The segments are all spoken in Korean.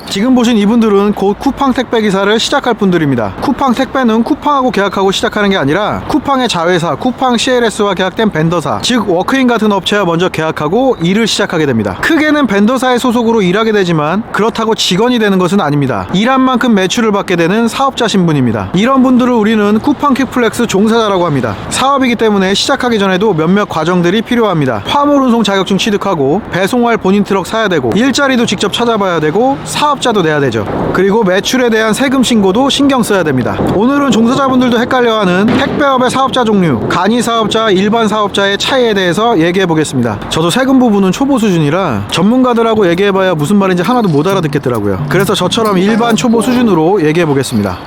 지금 보신 이분들은 곧 쿠팡 택배 기사를 시작할 분들입니다. 쿠팡 택배는 쿠팡하고 계약하고 시작하는 게 아니라 쿠팡의 자회사 쿠팡 CLS와 계약된 벤더사, 즉 워크인 같은 업체와 먼저 계약하고 일을 시작하게 됩니다. 크게는 벤더사의 소속으로 일하게 되지만 그렇다고 직원이 되는 것은 아닙니다. 일한 만큼 매출을 받게 되는 사업자 신분입니다. 이런 분들을 우리는 쿠팡 퀵플렉스 종사자라고 합니다. 사업이기 때문에 시작하기 전에도 몇몇 과정들이 필요합니다. 화물 운송 자격증 취득하고 배송할 본인 트럭 사야 되고 일자리도 직접 찾아봐야 되고 사업자도 내야 되죠. 그리고 매출에 대한 세금 신고도 신경 써야 됩니다. 오늘은 종사자분들도 헷갈려하는 택배업의 사업자 종류, 간이 사업자, 일반 사업자의 차이에 대해서 얘기해 보겠습니다. 저도 세금 부분은 초보 수준이라 전문가들하고 얘기해봐야 무슨 말인지 하나도 못 알아듣겠더라고요. 그래서 저처럼 일반 초보 수준으로 얘기해 보겠습니다.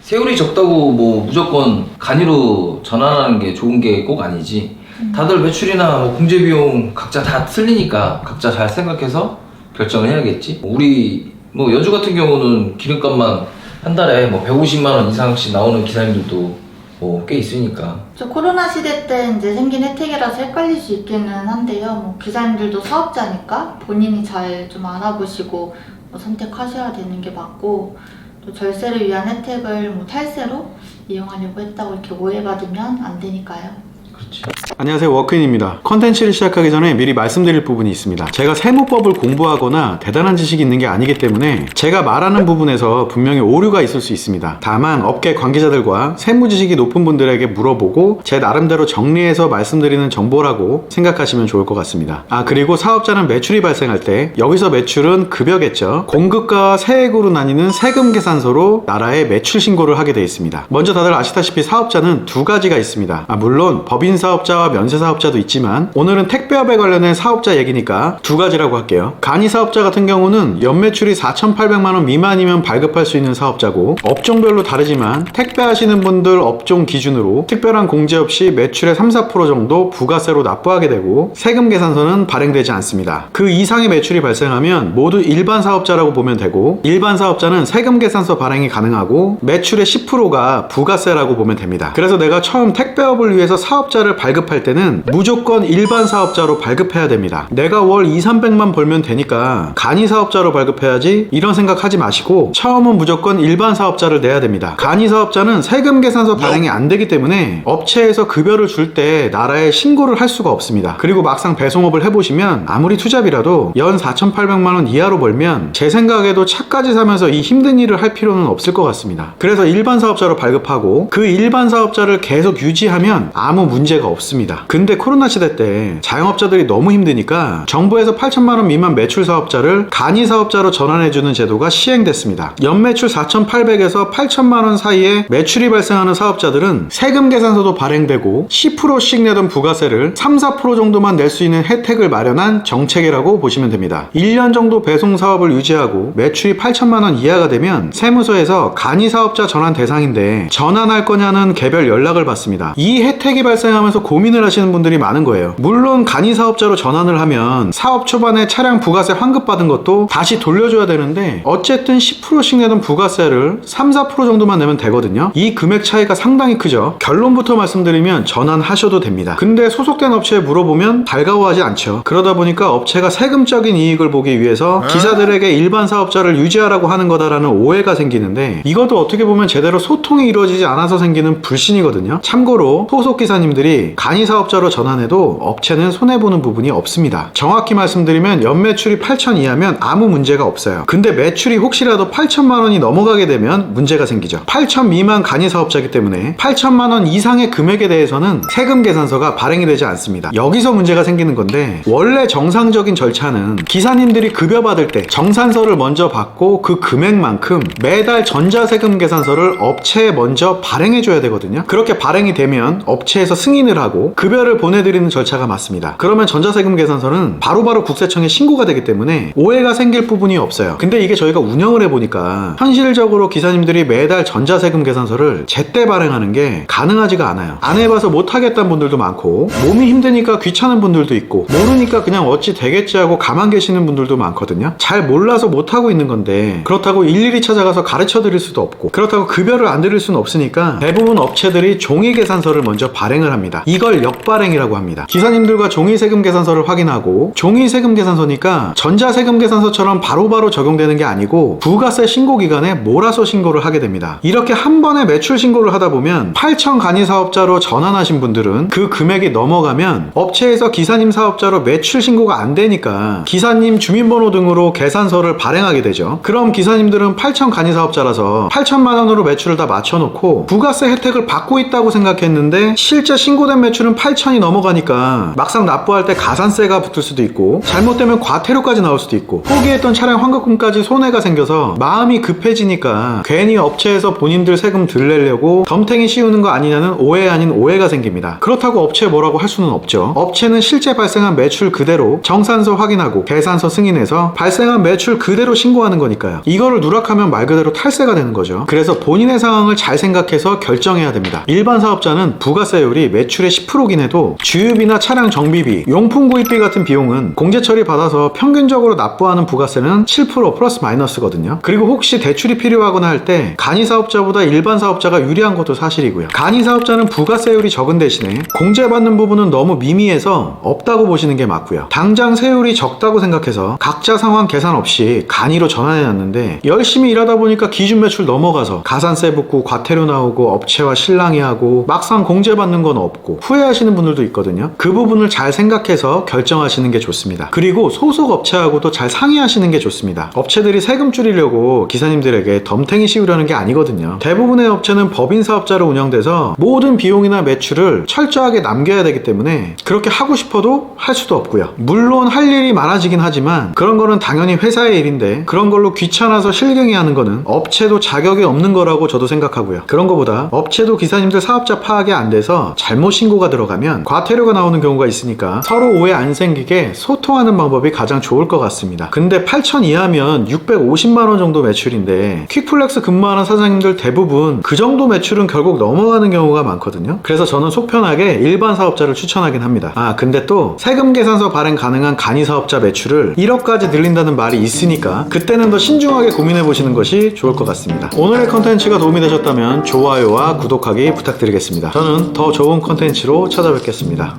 세율이 적다고 뭐 무조건 간이로 전환하는 게 좋은 게 꼭 아니지. 다들 매출이나 뭐 공제비용 각자 다 틀리니까 각자 잘 생각해서 결정을 해야겠지. 우리 뭐 여주 같은 경우는 기름값만 한 달에 뭐 150만 원 이상씩 나오는 기사님들도 뭐 꽤 있으니까. 저 코로나 시대 때 이제 생긴 혜택이라서 헷갈릴 수 있기는 한데요. 뭐 기사님들도 사업자니까 본인이 잘 좀 알아보시고 뭐 선택하셔야 되는 게 맞고, 또 절세를 위한 혜택을 뭐 탈세로 이용하려고 했다고 이렇게 오해받으면 안 되니까요. 그렇지. 안녕하세요, 워크인입니다. 컨텐츠를 시작하기 전에 미리 말씀드릴 부분이 있습니다. 제가 세무법을 공부하거나 대단한 지식이 있는 게 아니기 때문에 제가 말하는 부분에서 분명히 오류가 있을 수 있습니다. 다만 업계 관계자들과 세무 지식이 높은 분들에게 물어보고 제 나름대로 정리해서 말씀드리는 정보라고 생각하시면 좋을 것 같습니다. 그리고 사업자는 매출이 발생할 때 여기서 매출은 급여겠죠. 공급가와 세액으로 나뉘는 세금 계산서로 나라에 매출 신고를 하게 되어 있습니다. 먼저 다들 아시다시피 사업자는 두 가지가 있습니다. 물론 법인 사업자와 면세 사업자도 있지만 오늘은 택배업에 관련된 사업자 얘기니까 두 가지라고 할게요. 간이 사업자 같은 경우는 연매출이 4,800만 원 미만이면 발급할 수 있는 사업자고, 업종별로 다르지만 택배 하시는 분들 업종 기준으로 특별한 공제 없이 매출의 3-4% 정도 부가세로 납부하게 되고 세금 계산서는 발행되지 않습니다. 그 이상의 매출이 발생하면 모두 일반 사업자라고 보면 되고, 일반 사업자는 세금 계산서 발행이 가능하고 매출의 10%가 부가세라고 보면 됩니다. 그래서 내가 처음 택배업을 위해서 사업자를 발급할 때는 무조건 일반 사업자로 발급해야 됩니다. 내가 월 200-300만 벌면 되니까 간이 사업자로 발급해야지 이런 생각하지 마시고 처음은 무조건 일반 사업자를 내야 됩니다. 간이 사업자는 세금 계산서 발행이 안 되기 때문에 업체에서 급여를 줄 때 나라에 신고를 할 수가 없습니다. 그리고 막상 배송업을 해보시면 아무리 투잡이라도 연 4,800만 원 이하로 벌면 제 생각에도 차까지 사면서 이 힘든 일을 할 필요는 없을 것 같습니다. 그래서 일반 사업자로 발급하고 그 일반 사업자를 계속 유지하면 아무 문제가 없습니다. 근데 코로나 시대 때 자영업자들이 너무 힘드니까 정부에서 8천만 원 미만 매출 사업자를 간이 사업자로 전환해주는 제도가 시행됐습니다. 연매출 4,800에서 8천만 원 사이에 매출이 발생하는 사업자들은 세금 계산서도 발행되고 10%씩 내던 부가세를 3-4% 정도만 낼 수 있는 혜택을 마련한 정책이라고 보시면 됩니다. 1년 정도 배송 사업을 유지하고 매출이 8천만 원 이하가 되면 세무서에서 간이 사업자 전환 대상인데 전환할 거냐는 개별 연락을 받습니다. 이 혜택이 발생하면서 고민을 하시는 분들이 많은 거예요. 물론 간이 사업자로 전환을 하면 사업 초반에 차량 부가세 환급받은 것도 다시 돌려줘야 되는데 어쨌든 10%씩 내던 부가세를 3-4% 정도만 내면 되거든요. 이 금액 차이가 상당히 크죠. 결론부터 말씀드리면 전환하셔도 됩니다. 근데 소속된 업체에 물어보면 달가워하지 않죠. 그러다 보니까 업체가 세금적인 이익을 보기 위해서 기사들에게 일반 사업자를 유지하라고 하는 거다라는 오해가 생기는데, 이것도 어떻게 보면 제대로 소통이 이루어지지 않아서 생기는 불신이거든요. 참고로 소속 기사님들이 간이 사업자로 전환해도 업체는 손해보는 부분이 없습니다. 정확히 말씀드리면 연매출이 8천 이하면 아무 문제가 없어요. 근데 매출이 혹시라도 8천만 원이 넘어가게 되면 문제가 생기죠. 8천 미만 간이 사업자이기 때문에 8천만 원 이상의 금액에 대해서는 세금 계산서가 발행이 되지 않습니다. 여기서 문제가 생기는 건데, 원래 정상적인 절차는 기사님들이 급여 받을 때 정산서를 먼저 받고 그 금액만큼 매달 전자세금 계산서를 업체에 먼저 발행해 줘야 되거든요. 그렇게 발행이 되면 업체에서 승인을 하고 확인하고 급여를 보내드리는 절차가 맞습니다. 그러면 전자세금 계산서는 바로바로 국세청에 신고가 되기 때문에 오해가 생길 부분이 없어요. 근데 이게 저희가 운영을 해보니까 현실적으로 기사님들이 매달 전자세금 계산서를 제때 발행하는 게 가능하지가 않아요. 안 해봐서 못하겠다는 분들도 많고 몸이 힘드니까 귀찮은 분들도 있고 모르니까 그냥 어찌 되겠지 하고 가만 계시는 분들도 많거든요. 잘 몰라서 못하고 있는 건데 그렇다고 일일이 찾아가서 가르쳐 드릴 수도 없고 그렇다고 급여를 안 드릴 수는 없으니까 대부분 업체들이 종이 계산서를 먼저 발행을 합니다. 이걸 역발행이라고 합니다. 기사님들과 종이 세금 계산서를 확인하고 종이 세금 계산서니까 전자세금 계산서처럼 바로바로 적용되는 게 아니고 부가세 신고 기간에 몰아서 신고를 하게 됩니다. 이렇게 한 번에 매출 신고를 하다 보면 8천 간이 사업자로 전환하신 분들은 그 금액이 넘어가면 업체에서 기사님 사업자로 매출 신고가 안 되니까 기사님 주민번호 등으로 계산서를 발행하게 되죠. 그럼 기사님들은 8천 간이 사업자라서 8천만 원으로 매출을 다 맞춰놓고 부가세 혜택을 받고 있다고 생각했는데 실제 신고된 매출은 8천이 넘어가니까 막상 납부할 때 가산세가 붙을 수도 있고 잘못되면 과태료까지 나올 수도 있고 포기했던 차량 환급금까지 손해가 생겨서 마음이 급해지니까 괜히 업체에서 본인들 세금 덜 내려고 덤탱이 씌우는 거 아니냐는 오해 아닌 오해가 생깁니다. 그렇다고 업체에 뭐라고 할 수는 없죠. 업체는 실제 발생한 매출 그대로 정산서 확인하고 계산서 승인해서 발생한 매출 그대로 신고하는 거니까요. 이거를 누락하면 말 그대로 탈세가 되는 거죠. 그래서 본인의 상황을 잘 생각해서 결정해야 됩니다. 일반 사업자는 부가세율이 매출의 10%긴 해도 주유비나 차량 정비비, 용품 구입비 같은 비용은 공제 처리 받아서 평균적으로 납부하는 부가세는 7% 플러스 마이너스거든요. 그리고 혹시 대출이 필요하거나 할 때 간이 사업자보다 일반 사업자가 유리한 것도 사실이고요. 간이 사업자는 부가세율이 적은 대신에 공제받는 부분은 너무 미미해서 없다고 보시는 게 맞고요. 당장 세율이 적다고 생각해서 각자 상황 계산 없이 간이로 전환해놨는데 열심히 일하다 보니까 기준 매출 넘어가서 가산세 붙고 과태료 나오고 업체와 실랑이 하고 막상 공제받는 건 없고 후회하시는 분들도 있거든요. 그 부분을 잘 생각해서 결정하시는 게 좋습니다. 그리고 소속 업체하고도 잘 상의하시는 게 좋습니다. 업체들이 세금 줄이려고 기사님들에게 덤탱이 씌우려는 게 아니거든요. 대부분의 업체는 법인 사업자로 운영돼서 모든 비용이나 매출을 철저하게 남겨야 되기 때문에 그렇게 하고 싶어도 할 수도 없고요. 물론 할 일이 많아지긴 하지만 그런 거는 당연히 회사의 일인데 그런 걸로 귀찮아서 실갱이 하는 거는 업체도 자격이 없는 거라고 저도 생각하고요. 그런 거보다 업체도 기사님들 사업자 파악이 안 돼서 잘못 신고가 들어가면 과태료가 나오는 경우가 있으니까 서로 오해 안 생기게 소통하는 방법이 가장 좋을 것 같습니다. 근데 8천 이하면 650만 원 정도 매출인데 퀵플렉스 근무하는 사장님들 대부분 그 정도 매출은 결국 넘어가는 경우가 많거든요. 그래서 저는 속편하게 일반 사업자를 추천하긴 합니다. 근데 또 세금 계산서 발행 가능한 간이 사업자 매출을 1억까지 늘린다는 말이 있으니까 그때는 더 신중하게 고민해 보시는 것이 좋을 것 같습니다. 오늘의 컨텐츠가 도움이 되셨다면 좋아요와 구독하기 부탁드리겠습니다. 저는 더 좋은 컨텐츠로 찾아뵙겠습니다.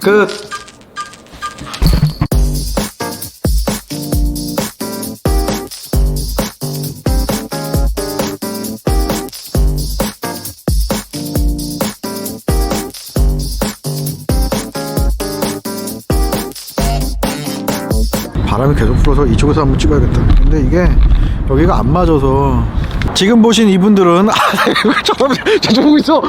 끝! 바람이 계속 불어서 이쪽에서 한번 찍어야겠다. 근데 이게 여기가 안 맞아서 지금 보신 이분들은 저쪽 보고 있어.